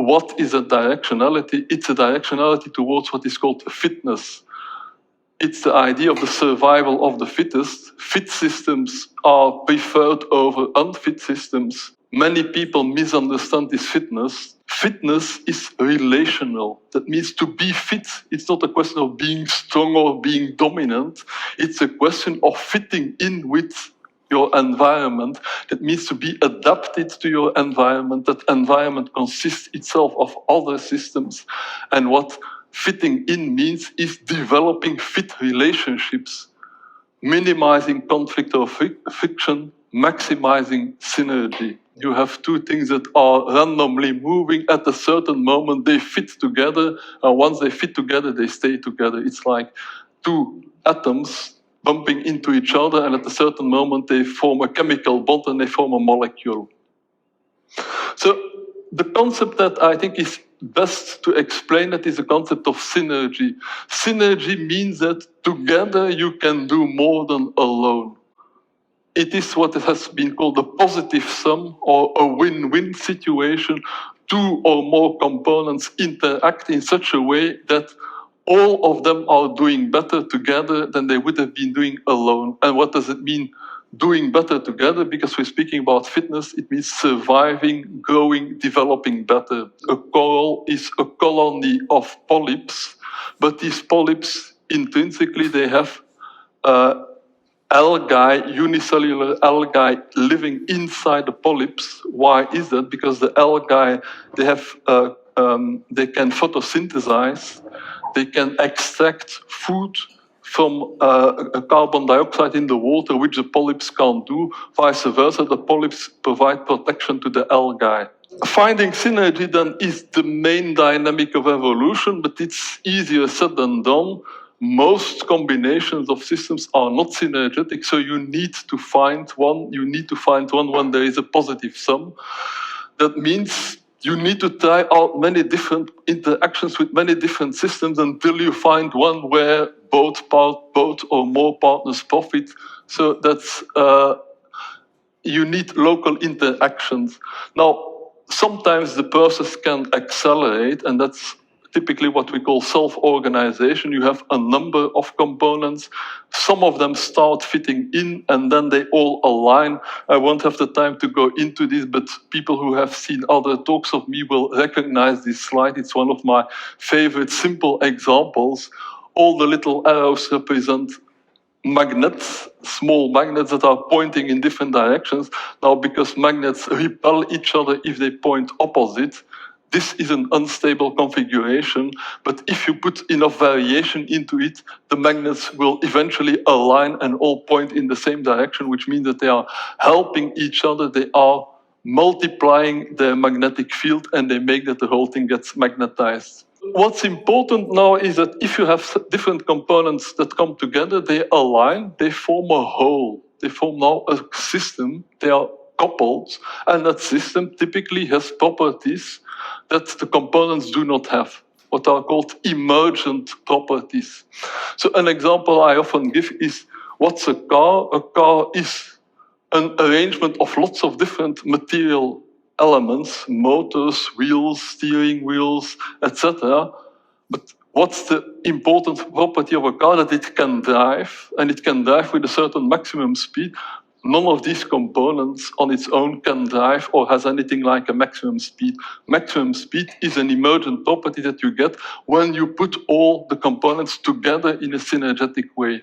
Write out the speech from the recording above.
what is a directionality? It's a directionality towards what is called fitness. It's the idea of the survival of the fittest. Fit systems are preferred over unfit systems. Many people misunderstand this fitness. Fitness is relational. That means to be fit, it's not a question of being strong or being dominant. It's a question of fitting in with your environment. That means to be adapted to your environment. That environment consists itself of other systems. And what fitting in means is developing fit relationships, minimizing conflict or friction, maximizing synergy. You have two things that are randomly moving at a certain moment, they fit together, and once they fit together, they stay together. It's like two atoms bumping into each other, and at a certain moment, they form a chemical bond and they form a molecule. So the concept that I think is best to explain it is the concept of synergy. Synergy means that together you can do more than alone. It is what has been called a positive sum or a win-win situation. Two or more components interact in such a way that all of them are doing better together than they would have been doing alone. And what does it mean? Doing better together, because we're speaking about fitness, it means surviving, growing, developing better. A coral is a colony of polyps, but these polyps intrinsically, they have algae, unicellular algae living inside the polyps. Why is that? Because the algae, they can photosynthesize, they can extract food from carbon dioxide in the water, which the polyps can't do. Vice versa, the polyps provide protection to the algae. Finding synergy then is the main dynamic of evolution, but it's easier said than done. Most combinations of systems are not synergetic, so you need to find one. You need to find one when there is a positive sum. That means you need to try out many different interactions with many different systems until you find one where both or more partners profit. So that's you need local interactions. Now, sometimes the process can accelerate, and that's typically what we call self-organization. You have a number of components. Some of them start fitting in and then they all align. I won't have the time to go into this, but people who have seen other talks of me will recognize this slide. It's one of my favorite simple examples. All the little arrows represent magnets, small magnets that are pointing in different directions. Now, because magnets repel each other if they point opposite, this is an unstable configuration, but if you put enough variation into it, the magnets will eventually align and all point in the same direction, which means that they are helping each other, they are multiplying their magnetic field, and they make that the whole thing gets magnetized. What's important now is that if you have different components that come together, they align, they form a whole. They form now a system, they are coupled, and that system typically has properties that the components do not have, what are called emergent properties. So an example I often give is, what's a car? A car is an arrangement of lots of different material elements, motors, wheels, steering wheels, etc. But what's the important property of a car? That it can drive, and it can drive with a certain maximum speed. None of these components on its own can drive or has anything like a maximum speed. Maximum speed is an emergent property that you get when you put all the components together in a synergetic way.